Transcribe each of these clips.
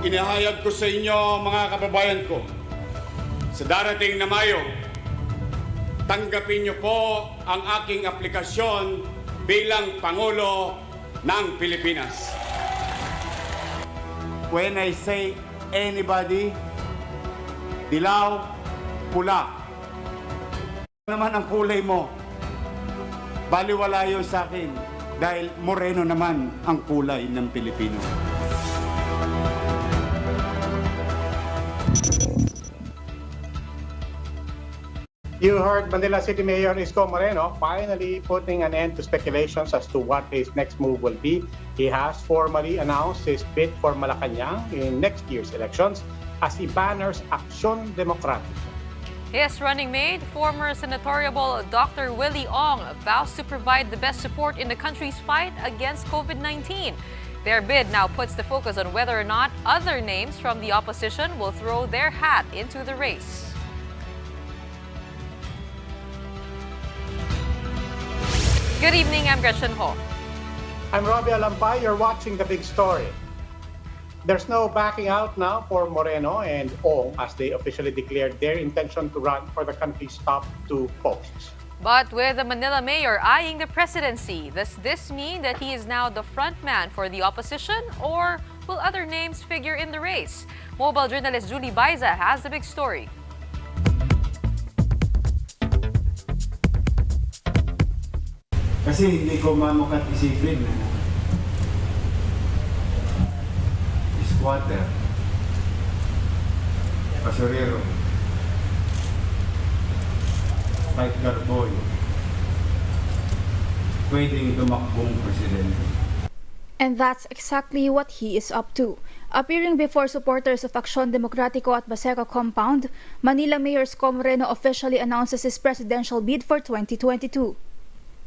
Inihayag ko sa inyo, mga kababayan ko, sa darating na Mayo, tanggapin niyo po ang aking aplikasyon bilang Pangulo ng Pilipinas. When I say anybody, dilaw, pula. Ano naman ang kulay mo? Baliwala yun sa akin dahil moreno naman ang kulay ng Pilipino. You heard Manila City Mayor Isko Moreno finally putting an end to speculations as to what his next move will be. He has formally announced his bid for Malacanang in next year's elections as he banners Aksyon Demokratiko. His running mate, former senatoriable Dr. Willie Ong, vows to provide the best support in the country's fight against COVID-19. Their bid now puts the focus on whether or not other names from the opposition will throw their hat into the race. Good evening, I'm Gretchen Ho. I'm Robbie Alampay. You're watching The Big Story. There's no backing out now for Moreno and Ong as they officially declared their intention to run for the country's top two posts. But with the Manila mayor eyeing the presidency, does this mean that he is now the front man for the opposition, or will other names figure in the race? Mobile journalist Julie Baiza has the big story. Kasi hindi ko mamukat isipin na squatter, basurero, fight car boy, pwedeng tumakbong presidente. And that's exactly what he is up to. Appearing before supporters of Aksyon Demokratiko at Baseco compound, Manila Mayor Isko Moreno officially announces his presidential bid for 2022.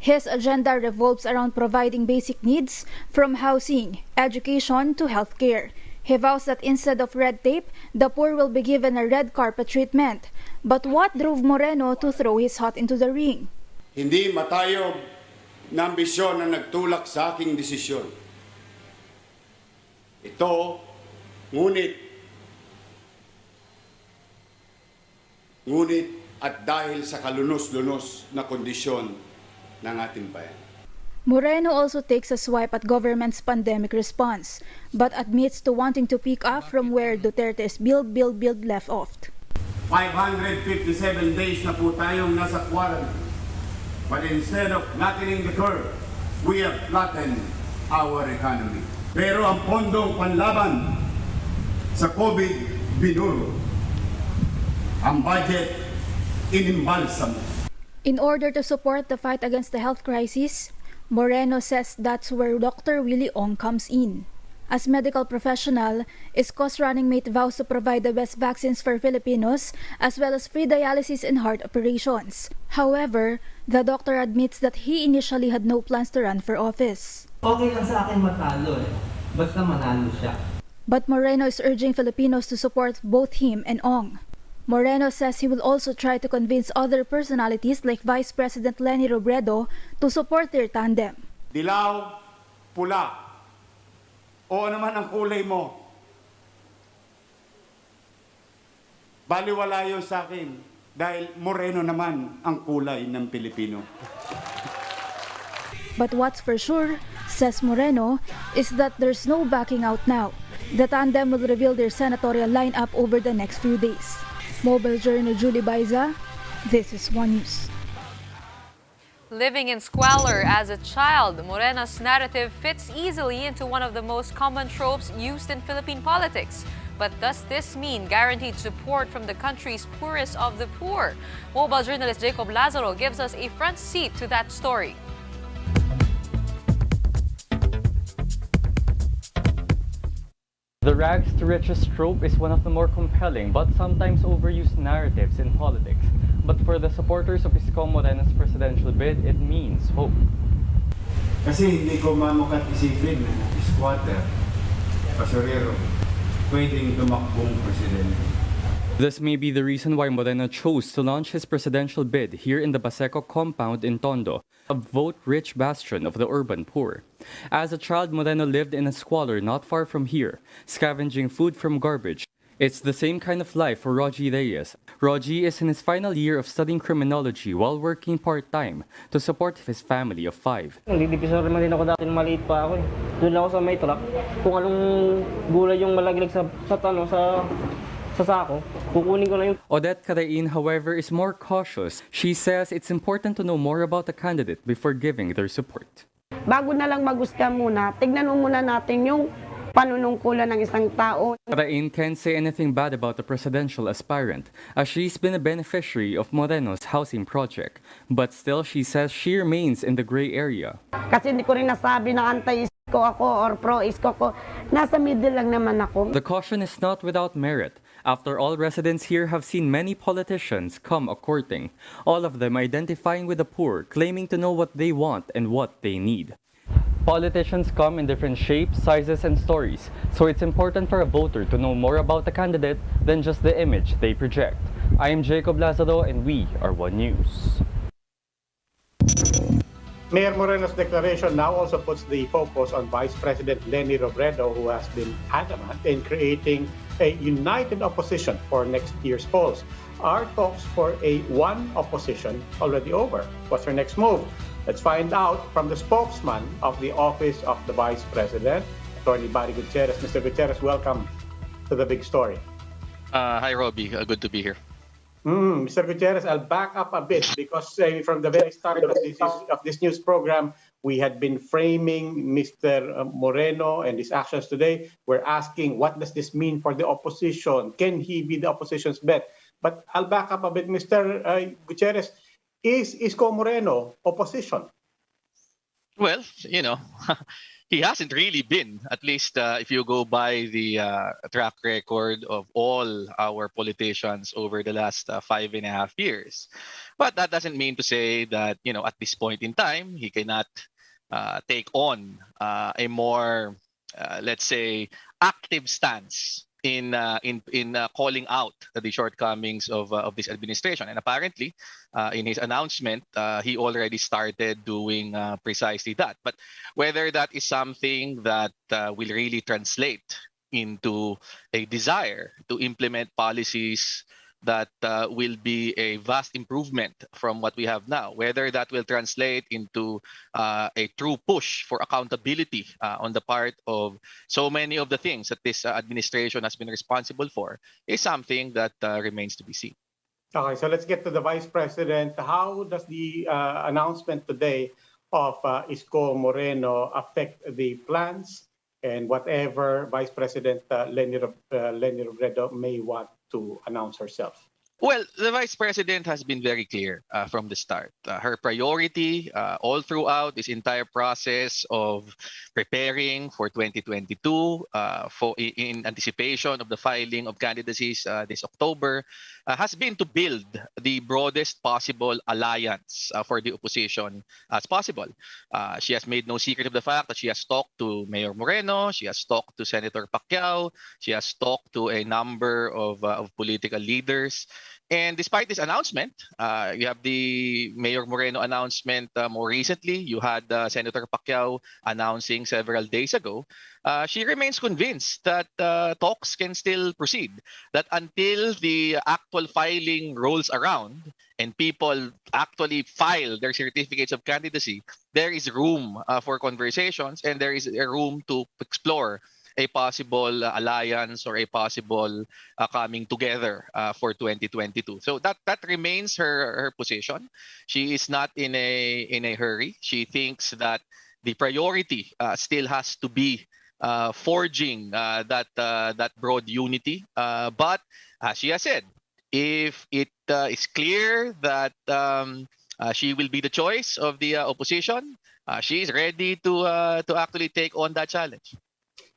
His agenda revolves around providing basic needs from housing, education to healthcare. He vows that instead of red tape, the poor will be given a red carpet treatment. But what drove Moreno to throw his hat into the ring? Hindi matayog na ambisyon na nagtulak sa aking desisyon. Ito, ngunit at dahil sa kalunos-lunos na kondisyon ng ating bayan. Moreno also takes a swipe at government's pandemic response, but admits to wanting to pick up from where Duterte's build left off. 557 days na po tayong nasa quarantine. But instead of flattening the curve, we have flattened our economy. Pero ang pondong panlaban sa COVID binuro. Ang budget inimbalsamo. In order to support the fight against the health crisis, Moreno says that's where Dr. Willie Ong comes in. As medical professional, Isko's running mate vows to provide the best vaccines for Filipinos as well as free dialysis and heart operations. However, the doctor admits that he initially had no plans to run for office. Okay lang sa akin matalo basta manalo siya. But Moreno is urging Filipinos to support both him and Ong. Moreno says he will also try to convince other personalities like Vice President Leni Robredo to support their tandem. Dilaw, pula. O naman ang kulay mo. Baliwala yun sa akin dahil moreno naman ang kulay ng Pilipino. But what's for sure, says Moreno, is that there's no backing out now. The tandem will reveal their senatorial lineup over the next few days. Mobile journalist Julie Baiza, this is One News. Living in squalor as a child, Moreno's narrative fits easily into one of the most common tropes used in Philippine politics. But does this mean guaranteed support from the country's poorest of the poor? Mobile journalist Jacob Lazaro gives us a front seat to that story. The rags to riches trope is one of the more compelling but sometimes overused narratives in politics. But for the supporters of Isko Moreno's presidential bid, it means hope. Kasi hindi ko mamukat isipin na squatter, basurero, pwedeng tumakbong presidente. This may be the reason why Moreno chose to launch his presidential bid here in the Baseco compound in Tondo, a vote-rich bastion of the urban poor. As a child, Moreno lived in a squalor not far from here, scavenging food from garbage. It's the same kind of life for Rogie Reyes. Rogie is in his final year of studying criminology while working part-time to support his family of 5. Nagdidipisor naman din ako dati nung maliit pa ako. Doon lang ako sa may truck. Kung anong gulay yung malaglag sa sako, kukunin ko na yung... Odette Carain, however, is more cautious. She says it's important to know more about the candidate before giving their support. Bago na lang magusga muna, tignan mo muna natin yung panunungkulan ng isang tao. Carain can't say anything bad about the presidential aspirant, as she's been a beneficiary of Moreno's housing project. But still, she says she remains in the gray area. Kasi hindi ko rin nasabi na anti-Isko ako or pro-Isko ko. Nasa middle lang naman ako. The caution is not without merit. After all, residents here have seen many politicians come a-courting, all of them identifying with the poor, claiming to know what they want and what they need. Politicians come in different shapes, sizes, and stories, so it's important for a voter to know more about the candidate than just the image they project. I am Jacob Lazaro, and we are One News. Mayor Moreno's declaration now also puts the focus on Vice President Leni Robredo, who has been adamant in creating a united opposition for next year's polls. Are talks for a one opposition already over? What's her next move? Let's find out from the spokesman of the Office of the Vice President, Attorney Barry Gutierrez. Mr. Gutierrez, welcome to the big story. Hi, Robbie. Good to be here. Mr. Gutierrez, I'll back up a bit because from the very start of this news program, we had been framing Mr. Moreno and his actions today. We're asking, what does this mean for the opposition? Can he be the opposition's bet? But I'll back up a bit, Mr. Gutierrez. Is Isko Moreno opposition? Well, he hasn't really been, at least if you go by the track record of all our politicians over the last 5.5 years. But that doesn't mean to say that, at this point in time, he cannot take on a more, let's say, active stance in calling out the shortcomings of this administration. And apparently, in his announcement, he already started doing precisely that. But whether that is something that will really translate into a desire to implement policies that will be a vast improvement from what we have now, whether that will translate into a true push for accountability on the part of so many of the things that this administration has been responsible for, is something that remains to be seen. Okay, so let's get to the Vice President. How does the announcement today of Isko Moreno affect the plans and whatever Vice President Leni Robredo may want to announce herself? Well, the Vice President has been very clear from the start. Her priority all throughout this entire process of preparing for 2022, in anticipation of the filing of candidacies this October, has been to build the broadest possible alliance for the opposition as possible. She has made no secret of the fact that she has talked to Mayor Moreno, she has talked to Senator Pacquiao, she has talked to a number of political leaders. And despite this announcement, you have the Mayor Moreno announcement more recently. You had Senator Pacquiao announcing several days ago. She remains convinced that talks can still proceed, that until the actual filing rolls around and people actually file their certificates of candidacy, there is room for conversations and there is a room to explore a possible alliance or a possible coming together for 2022. So that remains her position. She is not in a hurry. She thinks that the priority still has to be forging that broad unity. But as she has said, if it is clear that she will be the choice of the opposition, she is ready to actually take on that challenge.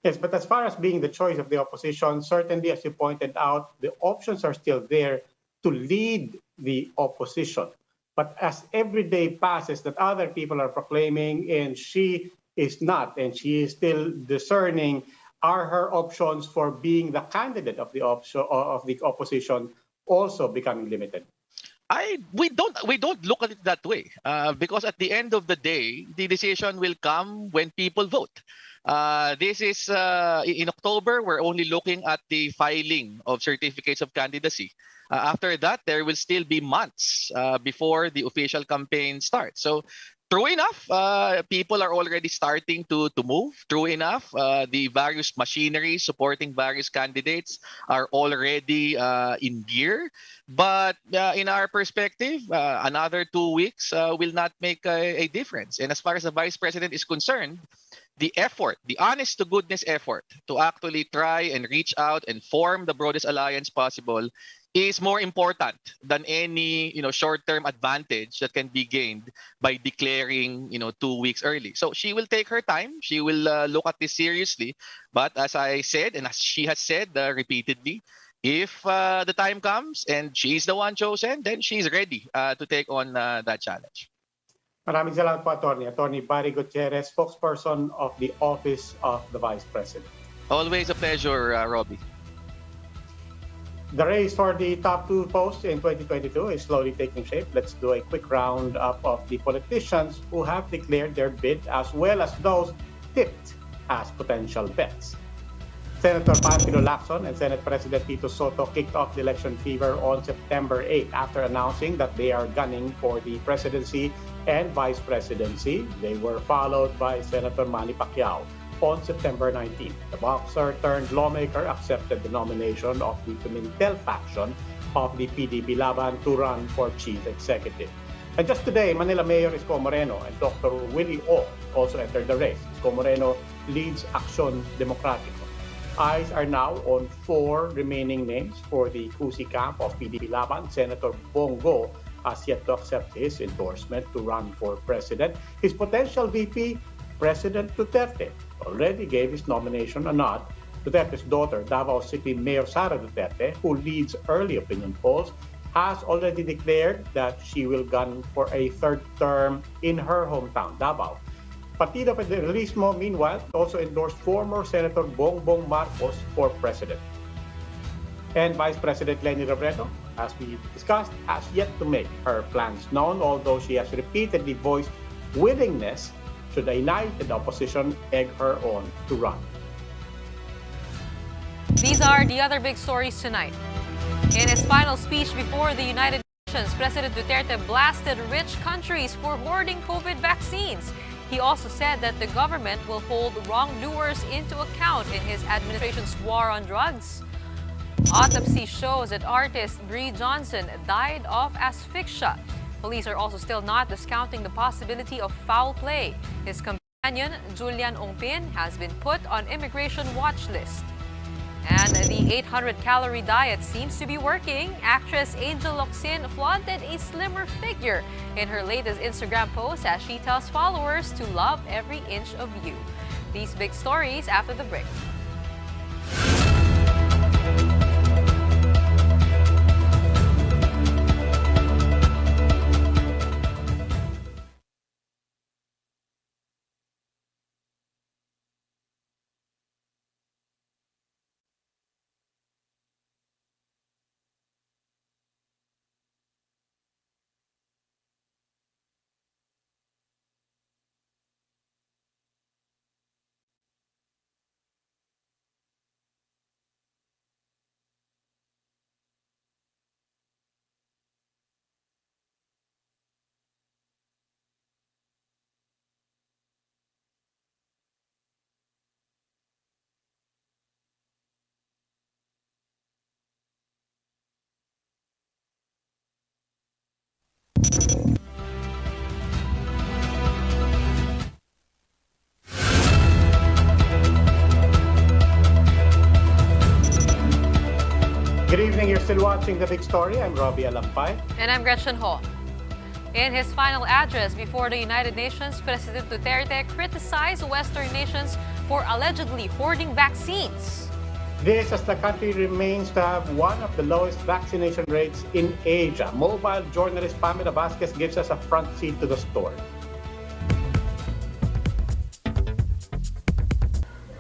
Yes, but as far as being the choice of the opposition, certainly, as you pointed out, the options are still there to lead the opposition. But as every day passes that other people are proclaiming and she is not, and she is still discerning, are her options for being the candidate of the opposition also becoming limited? We don't look at it that way because at the end of the day, the decision will come when people vote. This is in October. We're only looking at the filing of certificates of candidacy. After that, there will still be months before the official campaign starts. So, true enough, people are already starting to move. True enough, the various machinery supporting various candidates are already in gear. But in our perspective, another 2 weeks will not make a difference. And as far as the Vice President is concerned, the effort, the honest to goodness effort to actually try and reach out and form the broadest alliance possible is more important than any short-term advantage that can be gained by declaring 2 weeks early. So she will take her time. She will look at this seriously. But as I said, and as she has said repeatedly, if the time comes and she's the one chosen, then she's ready to take on that challenge. Maraming salamat po, Attorney. Attorney Barry Gutierrez, spokesperson of the Office of the Vice President. Always a pleasure, Robbie. The race for the top 2 posts in 2022 is slowly taking shape. Let's do a quick roundup of the politicians who have declared their bid, as well as those tipped as potential bets. Senator Locsin and Senate President Tito Soto kicked off the election fever on September 8 after announcing that they are gunning for the presidency and vice presidency. They were followed by Senator Manny Pacquiao on September 19. The boxer turned lawmaker accepted the nomination of the Pimentel faction of the PDP Laban to run for chief executive. And just today, Manila Mayor Isko Moreno and Dr. Willie O also entered the race. Isko Moreno leads Aksyon Demokratiko. Eyes are now on 4 remaining names for the Cusi camp of PDP Laban. Senator Bongo has yet to accept his endorsement to run for president. His potential VP, President Duterte, already gave his nomination a nod. Duterte's daughter, Davao City Mayor Sara Duterte, who leads early opinion polls, has already declared that she will gun for a 3rd term in her hometown, Davao. Partido Federalismo, meanwhile, also endorsed former Senator Bongbong Marcos for president. And Vice President Leni Robredo, as we discussed, has yet to make her plans known, although she has repeatedly voiced willingness should a united opposition egg her on to run. These are the other big stories tonight. In his final speech before the United Nations, President Duterte blasted rich countries for hoarding COVID vaccines. He also said that the government will hold wrongdoers into account in his administration's war on drugs. Autopsy shows that artist Bree Johnson died of asphyxia. Police are also still not discounting the possibility of foul play. His companion, Julian Ongpin, has been put on immigration watch list. And the 800-calorie diet seems to be working. Actress Angel Locsin flaunted a slimmer figure in her latest Instagram post as she tells followers to love every inch of you. These big stories after the break. Good evening, you're still watching The Big Story. I'm Robbie Alampay. And I'm Gretchen Ho. In his final address before the United Nations, President Duterte criticized Western nations for allegedly hoarding vaccines. This as the country remains to have one of the lowest vaccination rates in Asia. Mobile journalist Pamela Vasquez gives us a front seat to the story.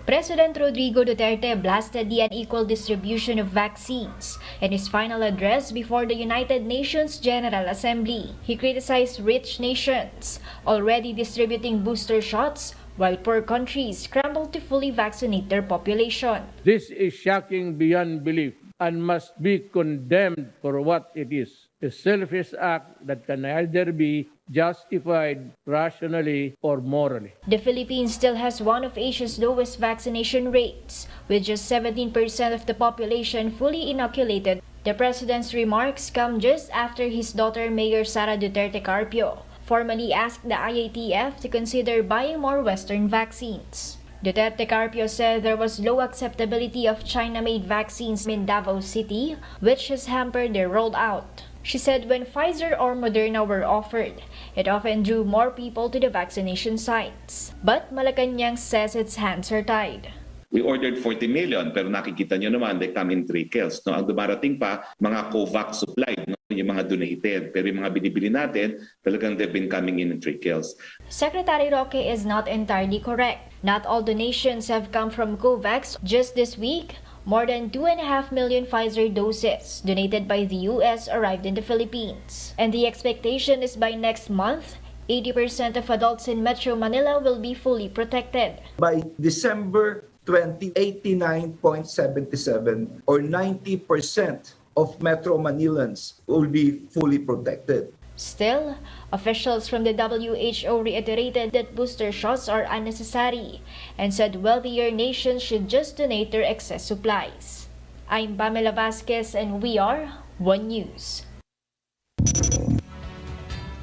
President Rodrigo Duterte blasted the unequal distribution of vaccines. In his final address before the United Nations General Assembly, he criticized rich nations already distributing booster shots while poor countries scramble to fully vaccinate their population. This is shocking beyond belief and must be condemned for what it is. A selfish act that can neither be justified rationally or morally. The Philippines still has one of Asia's lowest vaccination rates, with just 17% of the population fully inoculated. The president's remarks come just after his daughter Mayor Sara Duterte Carpio formally asked the IATF to consider buying more Western vaccines. Duterte Carpio said there was low acceptability of China-made vaccines in Davao City, which has hampered their rollout. She said when Pfizer or Moderna were offered, it often drew more people to the vaccination sites. But Malacanang says its hands are tied. We ordered 40 million pero nakikita nyo naman they come in trickles. No? Ang dumarating pa, mga COVAX supplied, no? Yung mga donated. Pero yung mga binibili natin, talagang they've been coming in trickles. Secretary Roque is not entirely correct. Not all donations have come from COVAX. Just this week, more than 2.5 million Pfizer doses donated by the US arrived in the Philippines. And the expectation is by next month, 80% of adults in Metro Manila will be fully protected. By December 89.77 or 90% of Metro Manilans will be fully protected. Still, officials from the WHO reiterated that booster shots are unnecessary and said wealthier nations should just donate their excess supplies. I'm Pamela Vasquez and we are One News.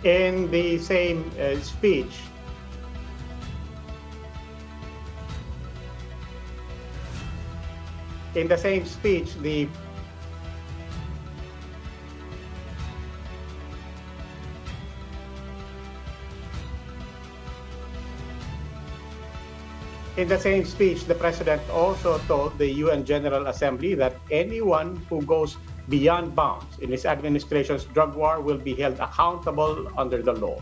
In the same speech, the president also told the UN General Assembly that anyone who goes beyond bounds in his administration's drug war will be held accountable under the law.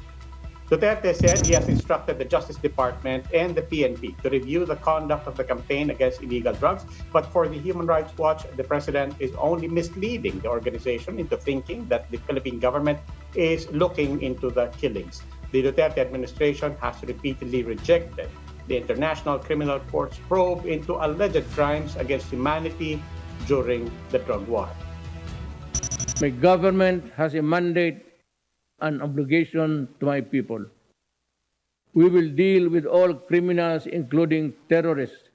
Duterte said he has instructed the Justice Department and the PNP to review the conduct of the campaign against illegal drugs, but for the Human Rights Watch, the president is only misleading the organization into thinking that the Philippine government is looking into the killings. The Duterte administration has repeatedly rejected the International Criminal Court's probe into alleged crimes against humanity during the drug war. My government has a mandate and obligation to my people. We will deal with all criminals, including terrorists,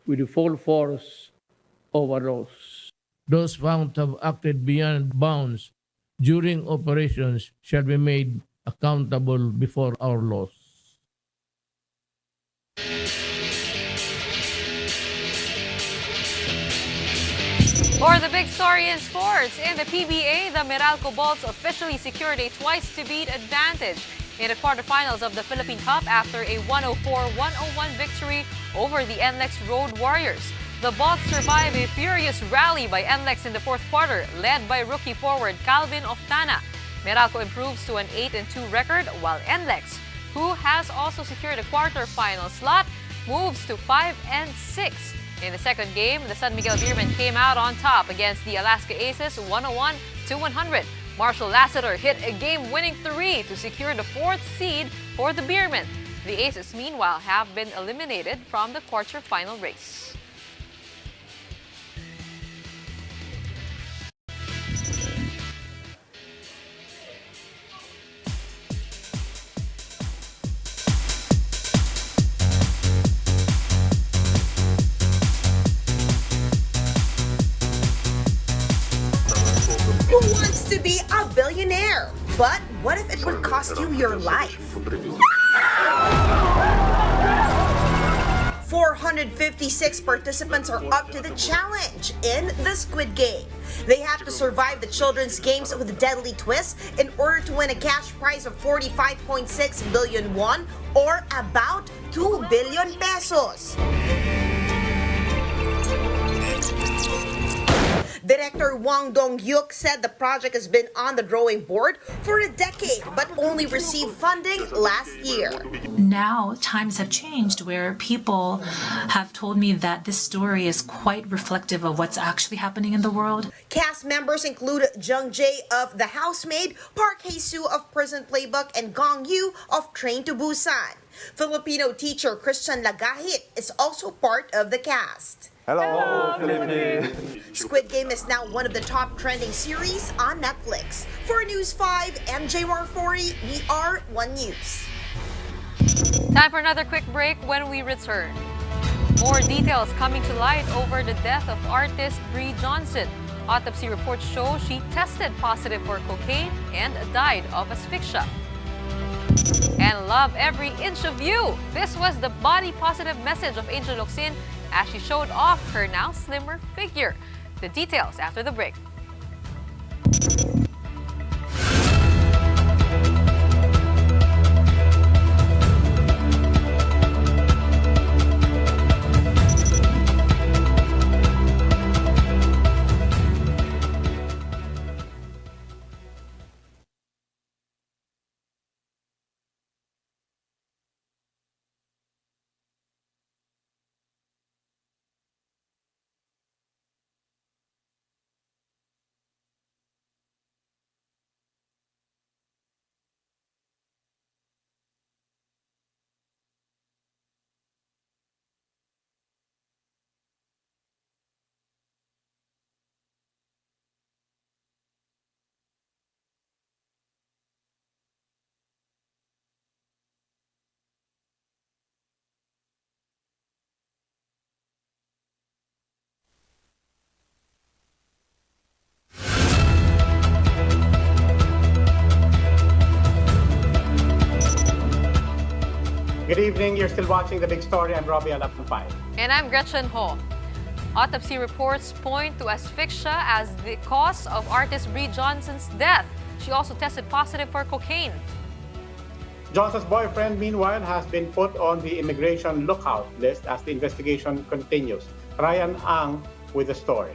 with the full force of our laws. Those found to have acted beyond bounds during operations shall be made accountable before our laws. For the big story in sports, in the PBA, the Meralco Bolts officially secured a twice-to-beat advantage in the quarterfinals of the Philippine Cup after a 104-101 victory over the NLEX Road Warriors. The Bolts survived a furious rally by NLEX in the fourth quarter, led by rookie forward Calvin Oftana. Meralco improves to an 8-2 record, while NLEX, who has also secured a quarterfinal slot, moves to 5-6. In the second game, the San Miguel Beermen came out on top against the Alaska Aces 101-100. Marshall Lassiter hit a game-winning three to secure the fourth seed for the Beermen. The Aces, meanwhile, have been eliminated from the quarterfinal race. Who wants to be a billionaire? But what if it would cost you your life? 456 participants are up to the challenge in the Squid Game. They have to survive the children's games with deadly twists in order to win a cash prize of 45.6 billion won or about 2 billion pesos. Director Wang Dong-hyuk said the project has been on the drawing board for a decade but only received funding last year. Now times have changed where people have told me that this story is quite reflective of what's actually happening in the world. Cast members include Jung Jae of The Housemaid, Park Hae-soo of Prison Playbook, and Gong Yoo of Train to Busan. Filipino teacher Christian Lagahit is also part of the cast. Hello, Philippines! Squid Game is now one of the top trending series on Netflix. For News 5, MJ Marfori, we are One News. Time for another quick break. When we return, more details coming to light over the death of artist Bree Johnson. Autopsy reports show she tested positive for cocaine and died of asphyxia. And love every inch of you. This was the body positive message of Angel Locsin as she showed off her now slimmer figure. The details after the break. Good evening. You're still watching The Big Story. I'm Robbie Alampay. And I'm Gretchen Ho. Autopsy reports point to asphyxia as the cause of artist Bree Johnson's death. She also tested positive for cocaine. Johnson's boyfriend, meanwhile, has been put on the immigration lookout list as the investigation continues. Ryan Ang with the story.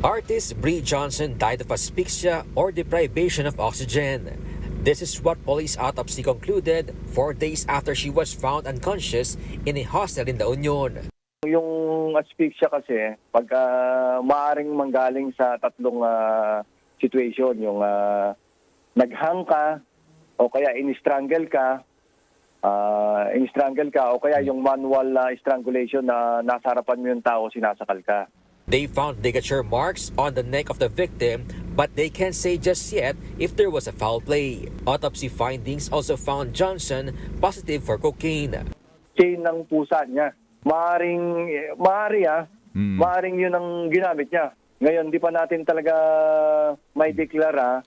Artist Bree Johnson died of asphyxia or deprivation of oxygen. This is what police autopsy concluded 4 days after she was found unconscious in a hostel in La Union. Yung asphyxia kasi, pagka maaring manggaling sa tatlong situation, yung naghang ka, o kaya in-strangle ka, o kaya yung manual strangulation na nasa harapan mo yung tao, sinasakal ka. They found ligature marks on the neck of the victim, but they can't say just yet if there was a foul play. Autopsy findings also found Johnson positive for cocaine. Chain ng pusa niya. Maaring yun ang ginamit niya. Ngayon, di pa natin talaga may deklara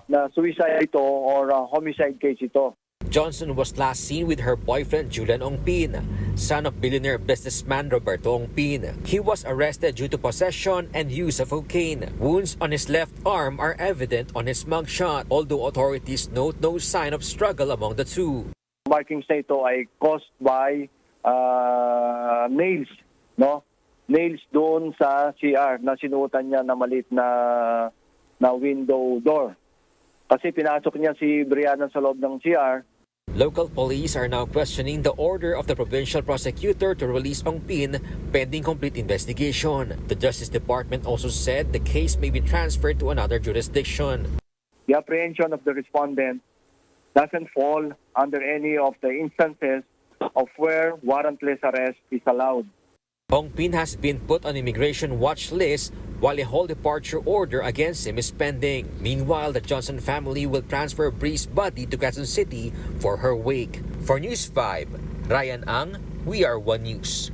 na suicide ito or homicide case ito. Johnson was last seen with her boyfriend Julian Ongpin, son of billionaire businessman Roberto Ongpin. He was arrested due to possession and use of cocaine. Wounds on his left arm are evident on his mugshot, although authorities note no sign of struggle among the two. Markings na ito ay caused by nails, no? Nails doon sa CR na sinuotan niya na maliit na window door. Kasi pinasok niya si Brianna sa loob ng CR. Local police are now questioning the order of the provincial prosecutor to release Ongpin pending complete investigation. The Justice Department also said the case may be transferred to another jurisdiction. The apprehension of the respondent doesn't fall under any of the instances of where warrantless arrest is allowed. Ongpin has been put on immigration watch list while a whole departure order against him is pending. Meanwhile, the Johnson family will transfer Bree's body to Quezon City for her wake. For News 5, Ryan Ang, We Are One News.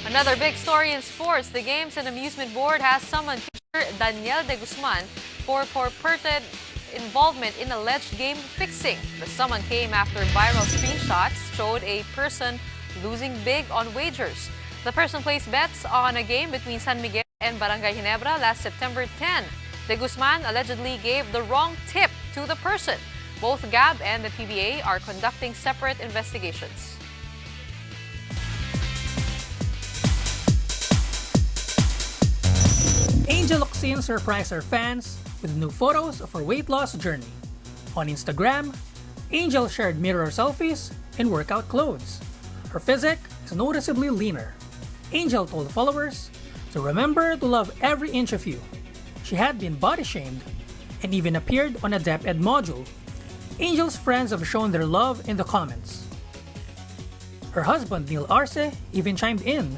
Another big story in sports. The Games and Amusement Board has summoned teacher Daniel de Guzman for purported involvement in alleged game fixing. The summon came after viral screenshots showed a person losing big on wagers. The person placed bets on a game between San Miguel and Barangay Ginebra last September 10. De Guzman allegedly gave the wrong tip to the person. Both GAB and the PBA are conducting separate investigations. Angel Locsin surprised her fans with new photos of her weight loss journey. On Instagram, Angel shared mirror selfies in workout clothes. Her physique is noticeably leaner. Angel told followers to remember to love every inch of you. She had been body shamed and even appeared on a DepEd module. Angel's friends have shown their love in the comments. Her husband Neil Arce even chimed in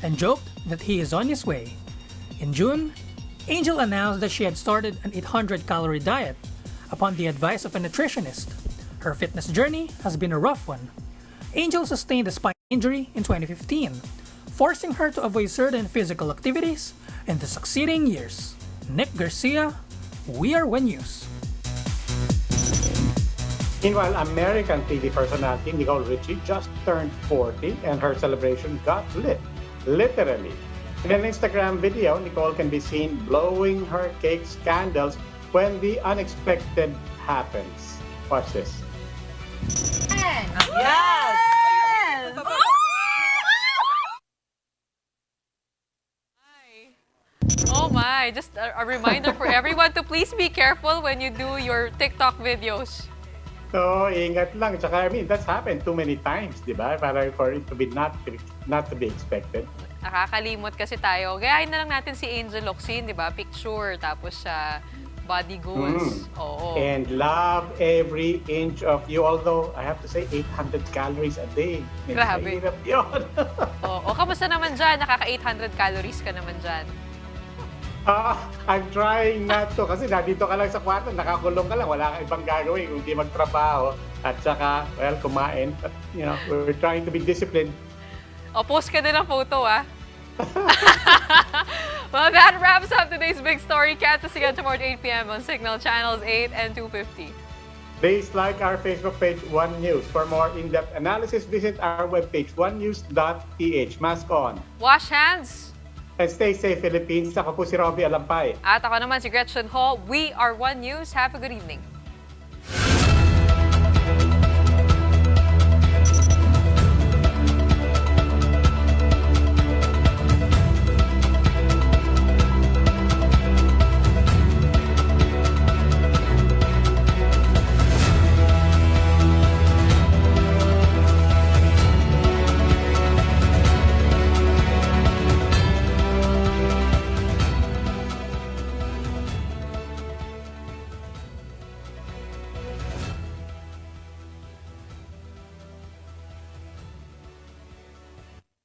and joked that he is on his way. In June, Angel announced that she had started an 800-calorie diet upon the advice of a nutritionist. Her fitness journey has been a rough one. Angel sustained a spine injury in 2015, forcing her to avoid certain physical activities in the succeeding years. Nick Garcia, We Are One News. Meanwhile, American TV personality Nicole Richie just turned 40 and her celebration got lit, literally. In an Instagram video, Nicole can be seen blowing her cake candles when the unexpected happens. Watch this. Yes! Oh my, just a reminder for everyone to please be careful when you do your TikTok videos. So, ingat lang. Tsaka, I mean, that's happened too many times, di ba? Para for it to be not to be expected. Nakakalimot kasi tayo. Gayahin na lang natin si Angel Locsin, di ba? Picture, tapos body goals. Oo. And love every inch of you. Although, I have to say, 800 calories a day. Grabe. Mahirap yun. O, kamusta naman dyan? Nakaka-800 calories ka naman dyan. I'm trying not to. Kasi nandito ka lang sa kwarto, nakakulong ka lang. Wala kang ibang gagawin kundi magtrabaho. At saka, well, kumain. But, you know, we're trying to be disciplined. O, post ka din ng photo, ah. Well, that wraps up today's big story. Catch us again tomorrow at 8 p.m. on Signal Channels 8 and 250. Please like our Facebook page, One News. For more in-depth analysis, visit our webpage, onenews.ph. Mask on. Wash hands. And stay safe, Philippines. Ako po si Robbie Alampay. At ako naman si Gretchen Ho. We are One News. Have a good evening.